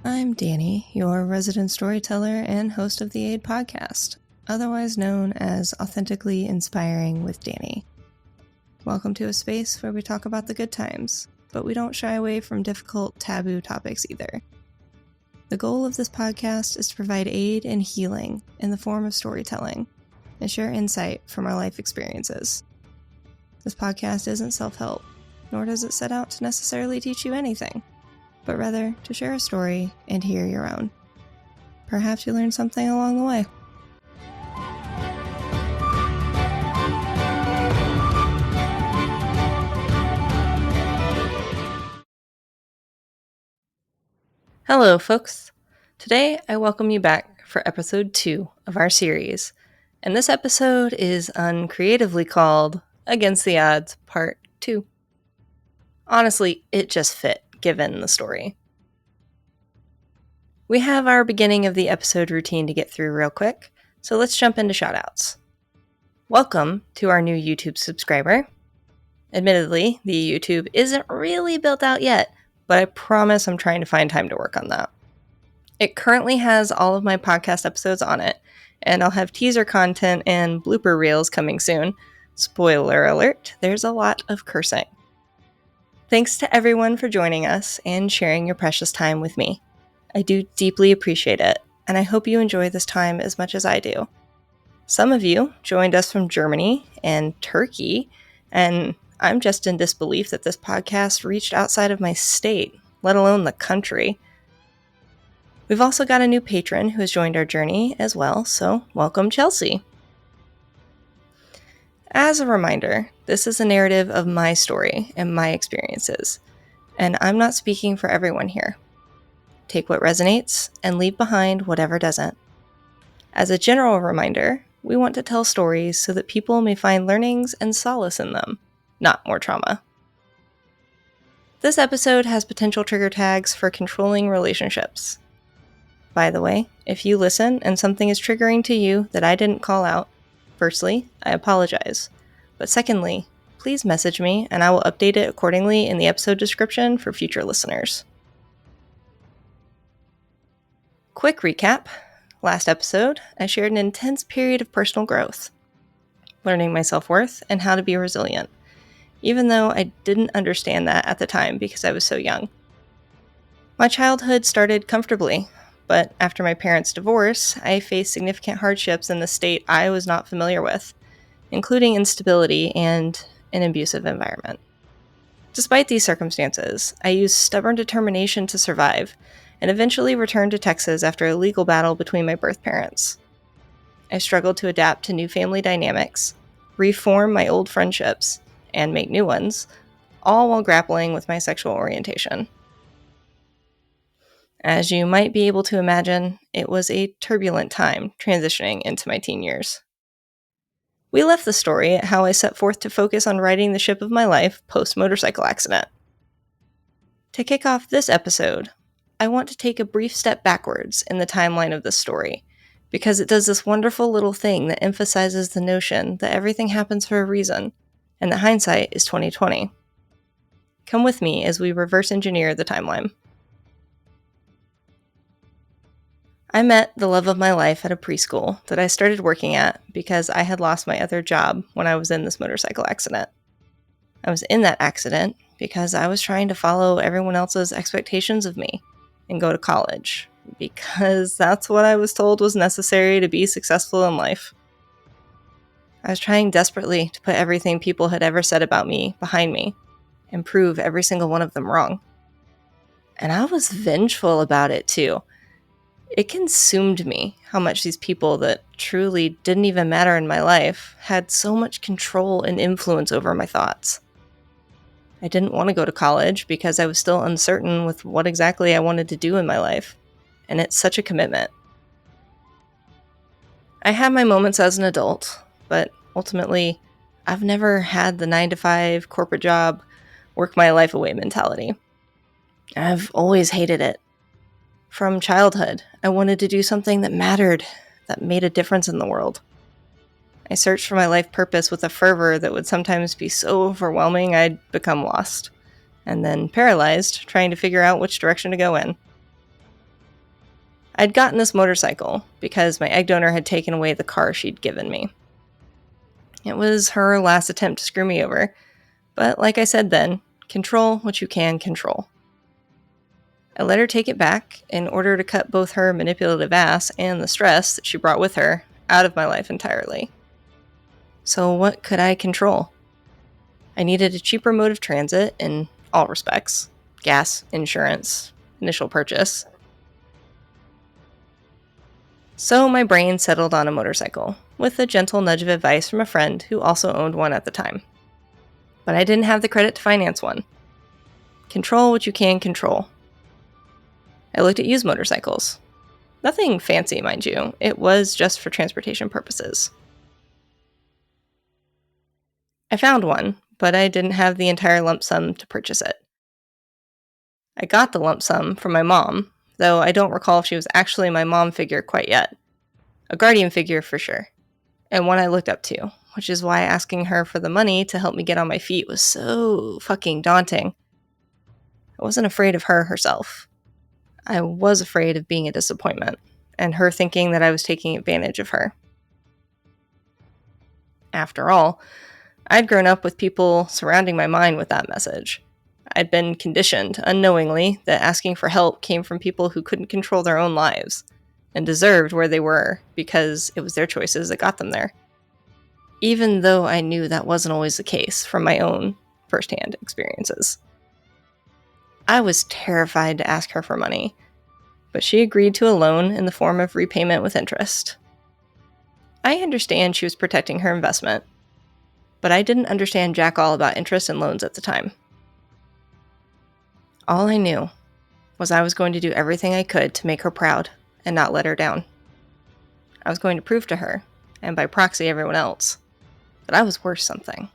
I'm Danny, your resident storyteller and host of the AID podcast, otherwise known as Authentically Inspiring with Danny. Welcome to a space where we talk about the good times, but we don't shy away from difficult, taboo topics either. The goal of this podcast is to provide aid and healing in the form of storytelling and share insight from our life experiences. This podcast isn't self-help, nor does it set out to necessarily teach you anything, but rather to share a story and hear your own. Perhaps you learn something along the way. Hello, folks. Today, I welcome you back for episode 2 of our series, and this episode is uncreatively called Against the Odds Part 2. Honestly, it just fit, given the story. We have our beginning of the episode routine to get through real quick, so let's jump into shoutouts. Welcome to our new YouTube subscriber. Admittedly, the YouTube isn't really built out yet, but I promise I'm trying to find time to work on that. It currently has all of my podcast episodes on it, and I'll have teaser content and blooper reels coming soon. Spoiler alert, there's a lot of cursing. Thanks to everyone for joining us and sharing your precious time with me. I do deeply appreciate it, and I hope you enjoy this time as much as I do. Some of you joined us from Germany and Turkey, and I'm just in disbelief that this podcast reached outside of my state, let alone the country. We've also got a new patron who has joined our journey as well, so welcome, Chelsea. As a reminder, this is a narrative of my story and my experiences, and I'm not speaking for everyone here. Take what resonates and leave behind whatever doesn't. As a general reminder, we want to tell stories so that people may find learnings and solace in them, not more trauma. This episode has potential trigger tags for controlling relationships. By the way, if you listen and something is triggering to you that I didn't call out, firstly, I apologize. But secondly, please message me and I will update it accordingly in the episode description for future listeners. Quick recap. Last episode, I shared an intense period of personal growth, learning my self-worth and how to be resilient, even though I didn't understand that at the time because I was so young. My childhood started comfortably, but after my parents' divorce, I faced significant hardships in the state I was not familiar with, including instability and an abusive environment. Despite these circumstances, I used stubborn determination to survive, and eventually returned to Texas after a legal battle between my birth parents. I struggled to adapt to new family dynamics, reform my old friendships, and make new ones, all while grappling with my sexual orientation. As you might be able to imagine, it was a turbulent time transitioning into my teen years. We left the story at how I set forth to focus on righting the ship of my life post-motorcycle accident. To kick off this episode, I want to take a brief step backwards in the timeline of this story, because it does this wonderful little thing that emphasizes the notion that everything happens for a reason, and that hindsight is 20/20. Come with me as we reverse engineer the timeline. I met the love of my life at a preschool that I started working at because I had lost my other job when I was in this motorcycle accident. I was in that accident because I was trying to follow everyone else's expectations of me and go to college, because that's what I was told was necessary to be successful in life. I was trying desperately to put everything people had ever said about me behind me and prove every single one of them wrong. And I was vengeful about it too. It consumed me how much these people that truly didn't even matter in my life had so much control and influence over my thoughts. I didn't want to go to college because I was still uncertain with what exactly I wanted to do in my life, and it's such a commitment. I had my moments as an adult, but ultimately, I've never had the 9-to-5 corporate job, work my life away mentality. I've always hated it. From childhood, I wanted to do something that mattered, that made a difference in the world. I searched for my life purpose with a fervor that would sometimes be so overwhelming I'd become lost, and then paralyzed, trying to figure out which direction to go in. I'd gotten this motorcycle because my egg donor had taken away the car she'd given me. It was her last attempt to screw me over, but like I said then, control what you can control. I let her take it back in order to cut both her manipulative ass and the stress that she brought with her out of my life entirely. So what could I control? I needed a cheaper mode of transit in all respects: gas, insurance, initial purchase. So my brain settled on a motorcycle, with a gentle nudge of advice from a friend who also owned one at the time. But I didn't have the credit to finance one. Control what you can control. I looked at used motorcycles. Nothing fancy, mind you. It was just for transportation purposes. I found one, but I didn't have the entire lump sum to purchase it. I got the lump sum from my mom, though I don't recall if she was actually my mom figure quite yet. A guardian figure for sure, and one I looked up to, which is why asking her for the money to help me get on my feet was so fucking daunting. I wasn't afraid of her herself. I was afraid of being a disappointment, and her thinking that I was taking advantage of her. After all, I'd grown up with people surrounding my mind with that message. I'd been conditioned, unknowingly, that asking for help came from people who couldn't control their own lives, and deserved where they were because it was their choices that got them there. Even though I knew that wasn't always the case from my own firsthand experiences. I was terrified to ask her for money, but she agreed to a loan in the form of repayment with interest. I understand she was protecting her investment, but I didn't understand jack all about interest and loans at the time. All I knew was I was going to do everything I could to make her proud and not let her down. I was going to prove to her, and by proxy everyone else, that I was worth something.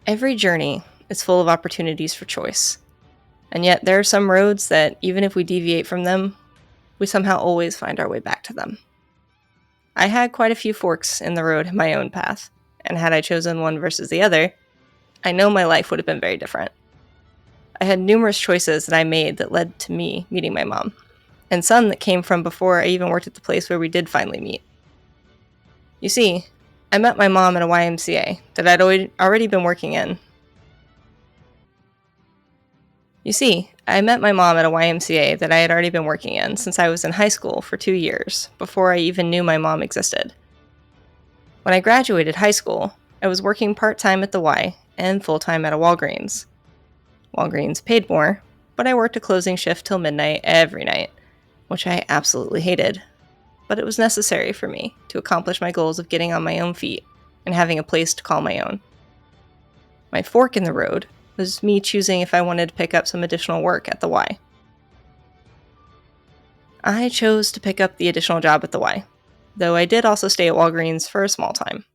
Every journey is full of opportunities for choice, and yet there are some roads that, even if we deviate from them, we somehow always find our way back to them. I had quite a few forks in the road in my own path, and had I chosen one versus the other, I know my life would have been very different. I had numerous choices that I made that led to me meeting my mom, and some that came from before I even worked at the place where we did finally meet. You see, I met my mom at a YMCA that I'd already been working in. That I had already been working in since I was in high school for 2 years, before I even knew my mom existed. When I graduated high school, I was working part-time at the Y and full-time at a Walgreens. Walgreens paid more, but I worked a closing shift till midnight every night, which I absolutely hated. But it was necessary for me to accomplish my goals of getting on my own feet and having a place to call my own. My fork in the road was me choosing if I wanted to pick up some additional work at the Y. I chose to pick up the additional job at the Y, though I did also stay at Walgreens for a small time.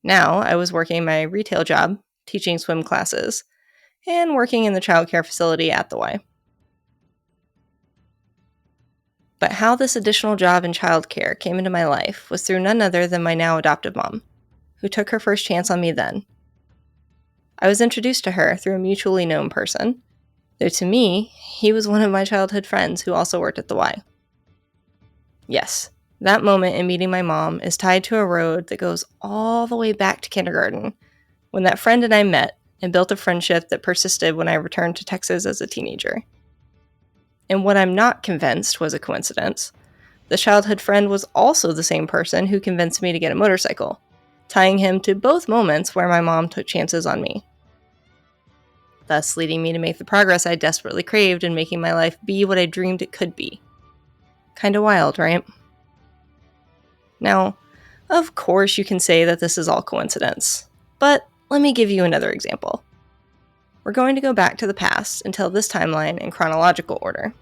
Now I was working my retail job, teaching swim classes, and working in the childcare facility at the Y. But how this additional job in childcare came into my life was through none other than my now adoptive mom, who took her first chance on me then. I was introduced to her through a mutually known person, though to me, he was one of my childhood friends who also worked at the Y. Yes, that moment in meeting my mom is tied to a road that goes all the way back to kindergarten, when that friend and I met and built a friendship that persisted when I returned to Texas as a teenager. And what I'm not convinced was a coincidence, the childhood friend was also the same person who convinced me to get a motorcycle, tying him to both moments where my mom took chances on me. Thus leading me to make the progress I desperately craved in making my life be what I dreamed it could be. Kinda wild, right? Now, of course you can say that this is all coincidence, but let me give you another example. We're going to go back to the past and tell this timeline in chronological order.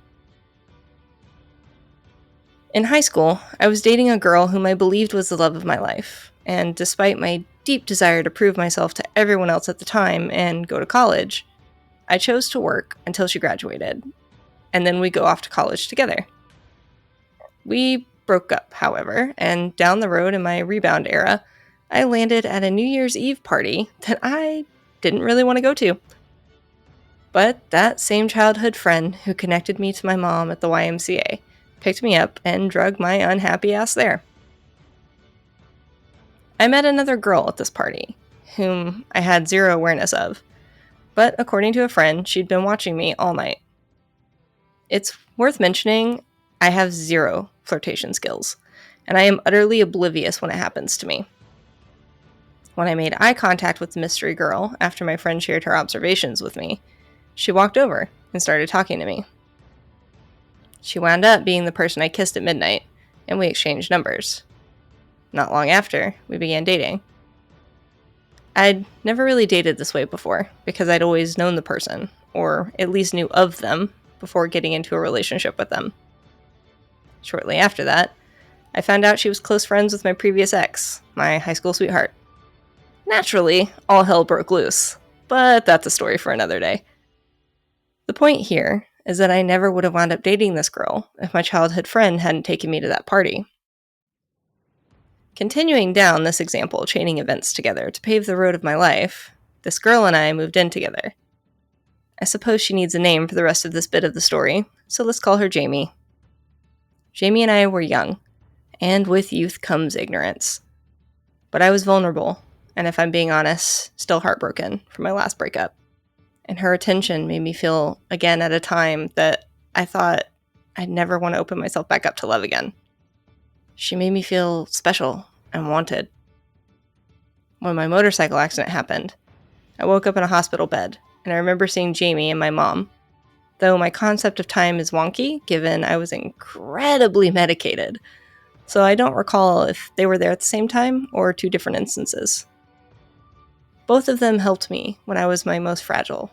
In high school, I was dating a girl whom I believed was the love of my life, and despite my deep desire to prove myself to everyone else at the time and go to college, I chose to work until she graduated, and then we go off to college together. We broke up, however, and down the road in my rebound era, I landed at a New Year's Eve party that I didn't really want to go to. But that same childhood friend who connected me to my mom at the YMCA picked me up and drugged my unhappy ass there. I met another girl at this party, whom I had zero awareness of, but according to a friend, she'd been watching me all night. It's worth mentioning, I have zero flirtation skills, and I am utterly oblivious when it happens to me. When I made eye contact with the mystery girl after my friend shared her observations with me, she walked over and started talking to me. She wound up being the person I kissed at midnight, and we exchanged numbers. Not long after, we began dating. I'd never really dated this way before, because I'd always known the person, or at least knew of them, before getting into a relationship with them. Shortly after that, I found out she was close friends with my previous ex, my high school sweetheart. Naturally, all hell broke loose, but that's a story for another day. The point here is that I never would have wound up dating this girl if my childhood friend hadn't taken me to that party. Continuing down this example of chaining events together to pave the road of my life, this girl and I moved in together. I suppose she needs a name for the rest of this bit of the story, so let's call her Jamie. Jamie and I were young, and with youth comes ignorance. But I was vulnerable, and if I'm being honest, still heartbroken from my last breakup. And her attention made me feel, again at a time, that I thought I'd never want to open myself back up to love again. She made me feel special and wanted. When my motorcycle accident happened, I woke up in a hospital bed, and I remember seeing Jamie and my mom, though my concept of time is wonky given I was incredibly medicated, so I don't recall if they were there at the same time or two different instances. Both of them helped me when I was my most fragile,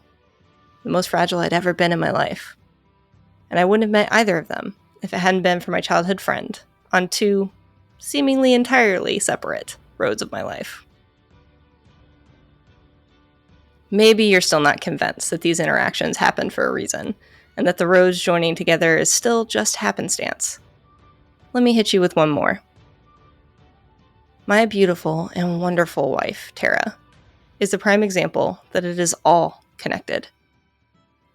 the most fragile I'd ever been in my life. And I wouldn't have met either of them if it hadn't been for my childhood friend on two seemingly entirely separate roads of my life. Maybe you're still not convinced that these interactions happened for a reason, and that the roads joining together is still just happenstance. Let me hit you with one more. My beautiful and wonderful wife, Tara, is a prime example that it is all connected.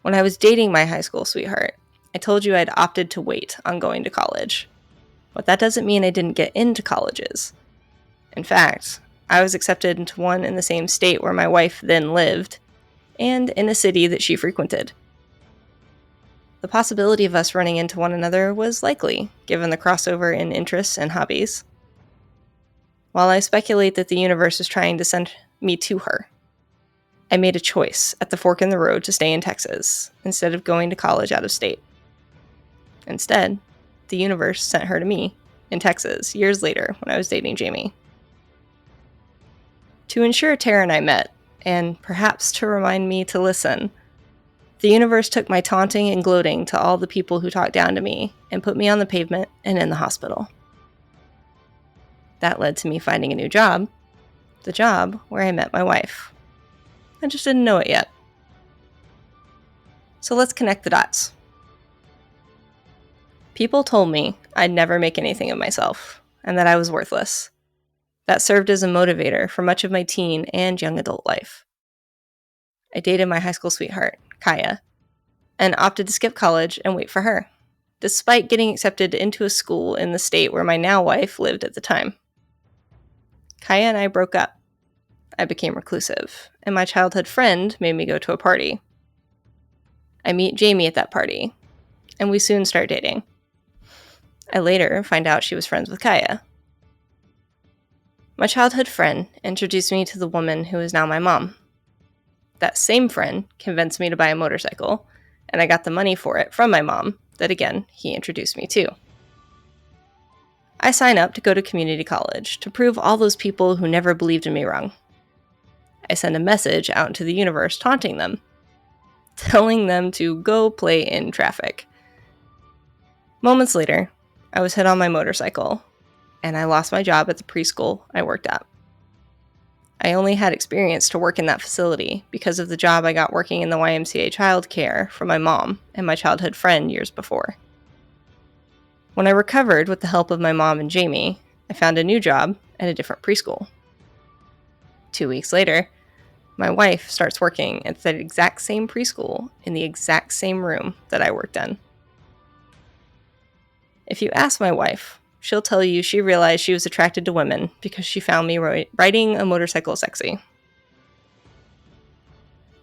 When I was dating my high school sweetheart, I told you I'd opted to wait on going to college. But that doesn't mean I didn't get into colleges. In fact, I was accepted into one in the same state where my wife then lived, and in a city that she frequented. The possibility of us running into one another was likely, given the crossover in interests and hobbies. While I speculate that the universe was trying to send me to her, I made a choice at the fork in the road to stay in Texas, instead of going to college out of state. Instead, the universe sent her to me in Texas years later when I was dating Jamie. To ensure Tara and I met, and perhaps to remind me to listen, the universe took my taunting and gloating to all the people who talked down to me and put me on the pavement and in the hospital. That led to me finding a new job, the job where I met my wife. I just didn't know it yet. So let's connect the dots. People told me I'd never make anything of myself, and that I was worthless. That served as a motivator for much of my teen and young adult life. I dated my high school sweetheart, Kaya, and opted to skip college and wait for her, despite getting accepted into a school in the state where my now wife lived at the time. Kaya and I broke up. I became reclusive, and my childhood friend made me go to a party. I meet Jamie at that party, and we soon start dating. I later find out she was friends with Kaya. My childhood friend introduced me to the woman who is now my mom. That same friend convinced me to buy a motorcycle, and I got the money for it from my mom that, again, he introduced me to. I sign up to go to community college to prove all those people who never believed in me wrong. I send a message out into the universe taunting them, telling them to go play in traffic. Moments later, I was hit on my motorcycle, and I lost my job at the preschool I worked at. I only had experience to work in that facility because of the job I got working in the YMCA childcare for my mom and my childhood friend years before. When I recovered with the help of my mom and Jamie, I found a new job at a different preschool. 2 weeks later, My wife starts working at the exact same preschool in the exact same room that I worked in. If you ask my wife, she'll tell you she realized she was attracted to women because she found me riding a motorcycle sexy.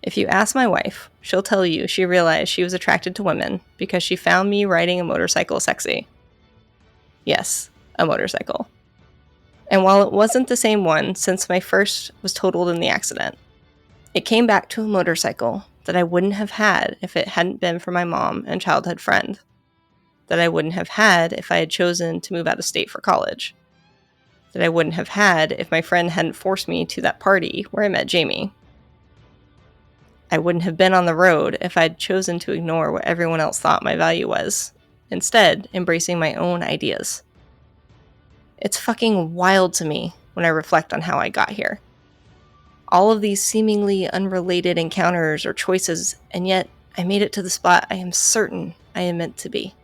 If you ask my wife, she'll tell you she realized she was attracted to women because she found me riding a motorcycle sexy. Yes, a motorcycle. And while it wasn't the same one since my first was totaled in the accident, it came back to a motorcycle that I wouldn't have had if it hadn't been for my mom and childhood friend. That I wouldn't have had if I had chosen to move out of state for college. That I wouldn't have had if my friend hadn't forced me to that party where I met Jamie. I wouldn't have been on the road if I'd chosen to ignore what everyone else thought my value was, instead embracing my own ideas. It's fucking wild to me when I reflect on how I got here. All of these seemingly unrelated encounters or choices, and yet I made it to the spot I am certain I am meant to be.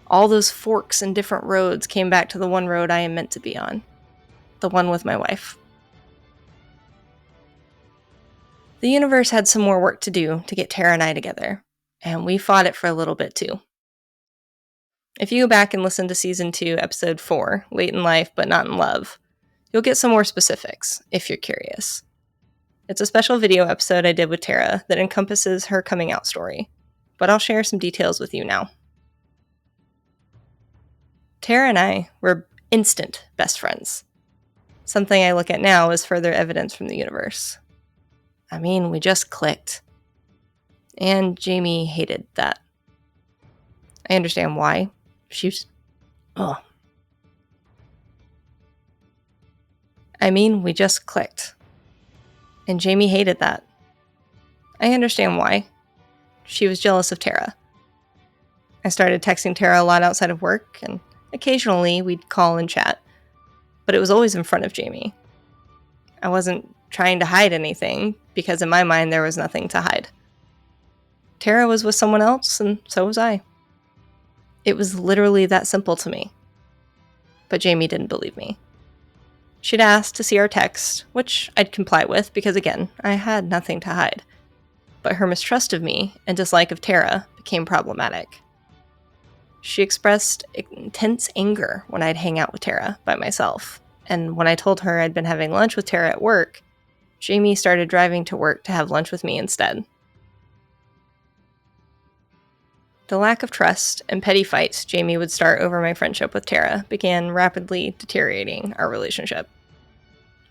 All those forks and different roads came back to the one road I am meant to be on. The one with my wife. The universe had some more work to do to get Tara and I together, and we fought it for a little bit too. If you go back and listen to Season 2, Episode 4, Late in Life But Not in Love, you'll get some more specifics, if you're curious. It's a special video episode I did with Tara that encompasses her coming out story, but I'll share some details with you now. Tara and I were instant best friends. Something I look at now as further evidence from the universe. I mean, we just clicked. And Jamie hated that. I understand why. We just clicked. And Jamie hated that. I understand why. She was jealous of Tara. I started texting Tara a lot outside of work, and occasionally we'd call and chat. But it was always in front of Jamie. I wasn't trying to hide anything, because in my mind there was nothing to hide. Tara was with someone else, and so was I. It was literally that simple to me. But Jamie didn't believe me. She'd asked to see our text, which I'd comply with because, again, I had nothing to hide. But her mistrust of me and dislike of Tara became problematic. She expressed intense anger when I'd hang out with Tara by myself, and when I told her I'd been having lunch with Tara at work, Jamie started driving to work to have lunch with me instead. The lack of trust and petty fights Jamie would start over my friendship with Tara began rapidly deteriorating our relationship.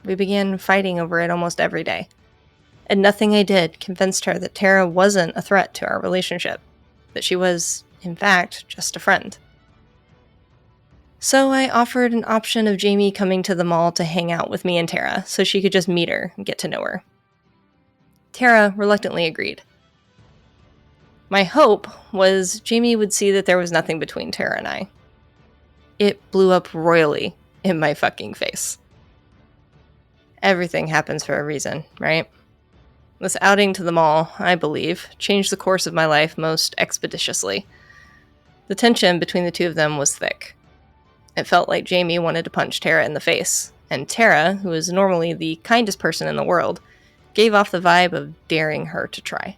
We began fighting over it almost every day, and nothing I did convinced her that Tara wasn't a threat to our relationship, that she was, in fact, just a friend. So I offered an option of Jamie coming to the mall to hang out with me and Tara so she could just meet her and get to know her. Tara reluctantly agreed. My hope was Jamie would see that there was nothing between Tara and I. It blew up royally in my fucking face. Everything happens for a reason, right? This outing to the mall, I believe, changed the course of my life most expeditiously. The tension between the two of them was thick. It felt like Jamie wanted to punch Tara in the face, and Tara, who is normally the kindest person in the world, gave off the vibe of daring her to try.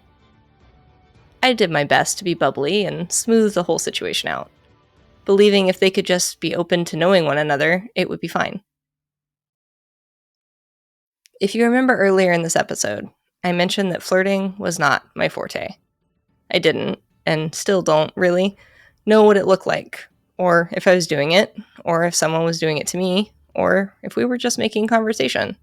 I did my best to be bubbly and smooth the whole situation out, believing if they could just be open to knowing one another, it would be fine. If you remember earlier in this episode, I mentioned that flirting was not my forte. I didn't, and still don't really, know what it looked like, or if I was doing it, or if someone was doing it to me, or if we were just making conversation.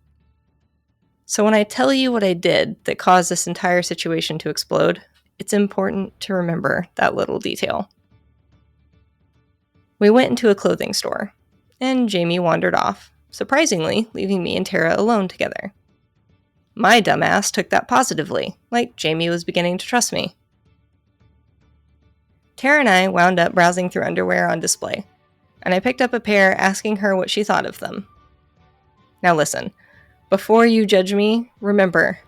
So when I tell you what I did that caused this entire situation to explode, it's important to remember that little detail. We went into a clothing store, and Jamie wandered off, surprisingly leaving me and Tara alone together. My dumbass took that positively, like Jamie was beginning to trust me. Tara and I wound up browsing through underwear on display, and I picked up a pair asking her what she thought of them. Now listen, before you judge me, remember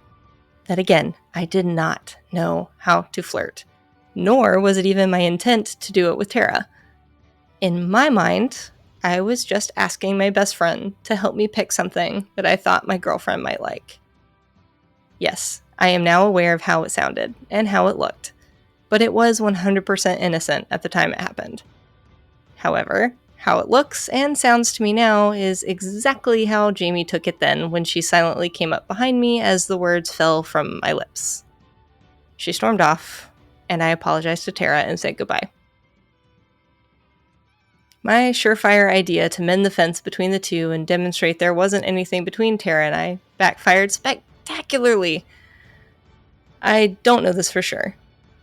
that again, I did not know how to flirt, nor was it even my intent to do it with Tara. In my mind, I was just asking my best friend to help me pick something that I thought my girlfriend might like. Yes, I am now aware of how it sounded and how it looked, but it was 100% innocent at the time it happened. However, how it looks and sounds to me now is exactly how Jamie took it then when she silently came up behind me as the words fell from my lips. She stormed off, and I apologized to Tara and said goodbye. My surefire idea to mend the fence between the two and demonstrate there wasn't anything between Tara and I backfired spectacularly. I don't know this for sure,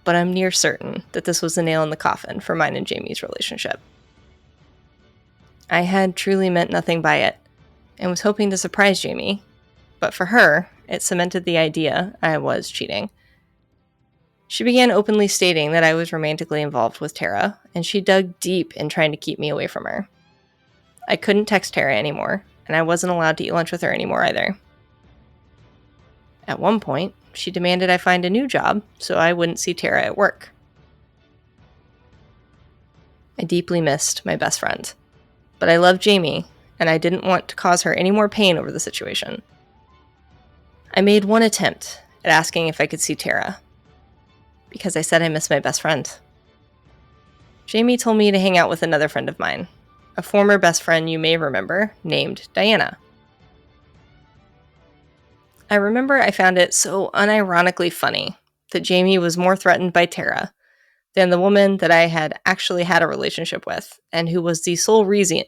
but I'm near certain that this was the nail in the coffin for mine and Jamie's relationship. I had truly meant nothing by it, and was hoping to surprise Jamie, but for her, it cemented the idea I was cheating. She began openly stating that I was romantically involved with Tara, and she dug deep in trying to keep me away from her. I couldn't text Tara anymore, and I wasn't allowed to eat lunch with her anymore either. At one point, she demanded I find a new job so I wouldn't see Tara at work. I deeply missed my best friend, but I loved Jamie, and I didn't want to cause her any more pain over the situation. I made one attempt at asking if I could see Tara, because I said I missed my best friend. Jamie told me to hang out with another friend of mine, a former best friend you may remember, named Diana. I remember I found it so unironically funny that Jamie was more threatened by Tara than the woman that I had actually had a relationship with, and who was the sole reason.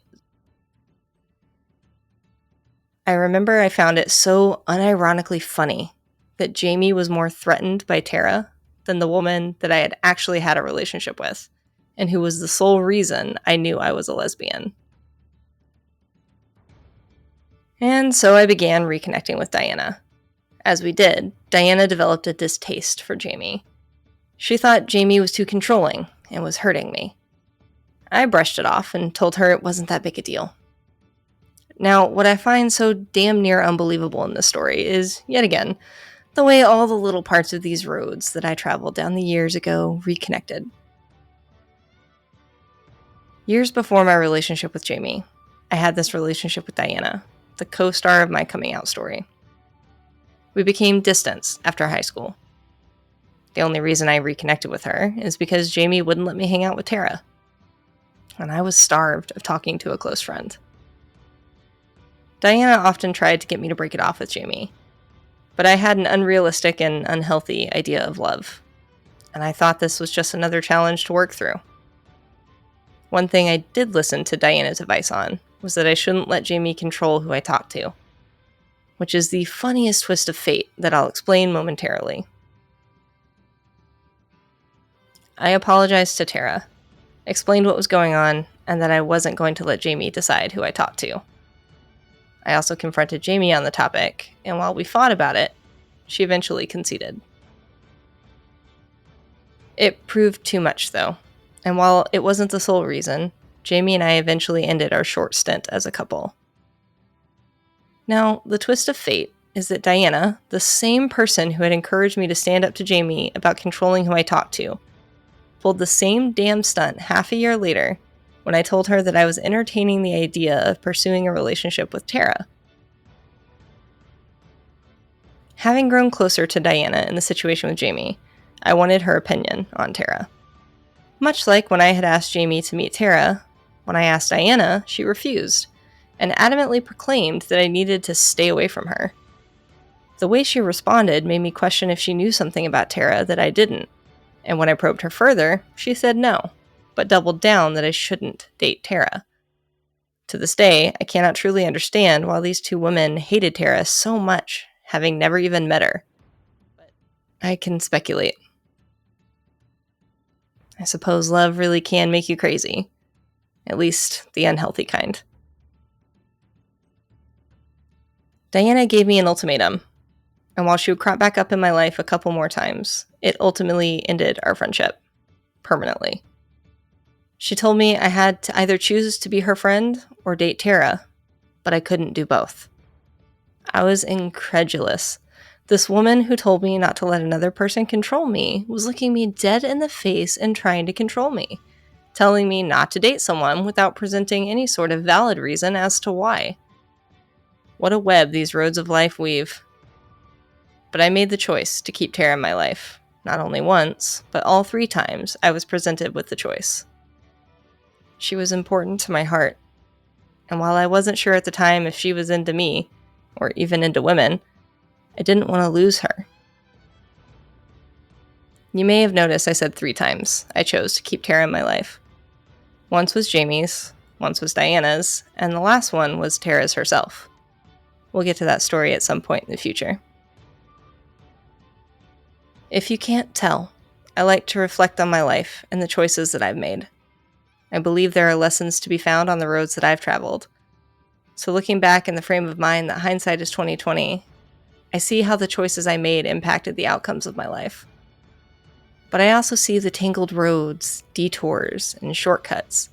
I remember I found it so unironically funny that Jamie was more threatened by Tara than the woman that I had actually had a relationship with, and who was the sole reason I knew I was a lesbian. And so I began reconnecting with Diana. As we did, Diana developed a distaste for Jamie. She thought Jamie was too controlling and was hurting me. I brushed it off and told her it wasn't that big a deal. Now, what I find so damn near unbelievable in this story is, yet again, the way all the little parts of these roads that I traveled down the years ago reconnected. Years before my relationship with Jamie, I had this relationship with Diana, the co-star of my coming out story. We became distant after high school. The only reason I reconnected with her is because Jamie wouldn't let me hang out with Tara, and I was starved of talking to a close friend. Diana often tried to get me to break it off with Jamie, but I had an unrealistic and unhealthy idea of love, and I thought this was just another challenge to work through. One thing I did listen to Diana's advice on was that I shouldn't let Jamie control who I talked to, which is the funniest twist of fate that I'll explain momentarily. I apologized to Tara, explained what was going on, and that I wasn't going to let Jamie decide who I talked to. I also confronted Jamie on the topic, and while we fought about it, she eventually conceded. It proved too much, though, and while it wasn't the sole reason, Jamie and I eventually ended our short stint as a couple. Now, the twist of fate is that Diana, the same person who had encouraged me to stand up to Jamie about controlling who I talked to, pulled the same damn stunt half a year later when I told her that I was entertaining the idea of pursuing a relationship with Tara. Having grown closer to Diana in the situation with Jamie, I wanted her opinion on Tara. Much like when I had asked Jamie to meet Tara, when I asked Diana, she refused, and adamantly proclaimed that I needed to stay away from her. The way she responded made me question if she knew something about Tara that I didn't, and when I probed her further, she said no, but doubled down that I shouldn't date Tara. To this day, I cannot truly understand why these two women hated Tara so much, having never even met her. But I can speculate. I suppose love really can make you crazy. At least the unhealthy kind. Diana gave me an ultimatum, and while she would crop back up in my life a couple more times, it ultimately ended our friendship. Permanently. She told me I had to either choose to be her friend or date Tara, but I couldn't do both. I was incredulous. This woman who told me not to let another person control me was looking me dead in the face and trying to control me, telling me not to date someone without presenting any sort of valid reason as to why. What a web these roads of life weave. But I made the choice to keep Tara in my life, not only once, but all 3 times I was presented with the choice. She was important to my heart, and while I wasn't sure at the time if she was into me, or even into women, I didn't want to lose her. You may have noticed I said 3 times I chose to keep Tara in my life. Once was Jamie's, once was Diana's, and the last one was Tara's herself. We'll get to that story at some point in the future. If you can't tell, I like to reflect on my life and the choices that I've made. I believe there are lessons to be found on the roads that I've traveled. So looking back in the frame of mind that hindsight is 20/20, I see how the choices I made impacted the outcomes of my life. But I also see the tangled roads, detours, and shortcuts,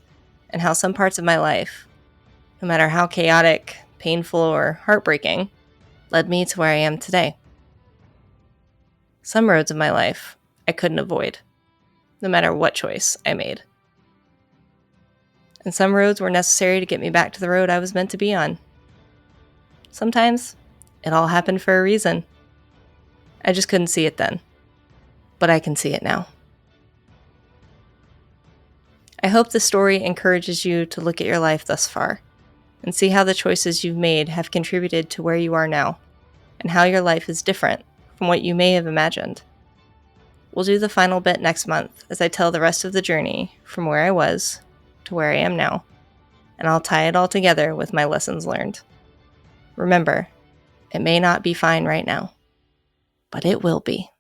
and how some parts of my life, no matter how chaotic, painful, or heartbreaking, led me to where I am today. Some roads of my life I couldn't avoid, no matter what choice I made. And some roads were necessary to get me back to the road I was meant to be on. Sometimes it all happened for a reason. I just couldn't see it then, but I can see it now. I hope this story encourages you to look at your life thus far and see how the choices you've made have contributed to where you are now, and how your life is different from what you may have imagined. We'll do the final bit next month as I tell the rest of the journey from where I was to where I am now, and I'll tie it all together with my lessons learned. Remember, it may not be fine right now, but it will be.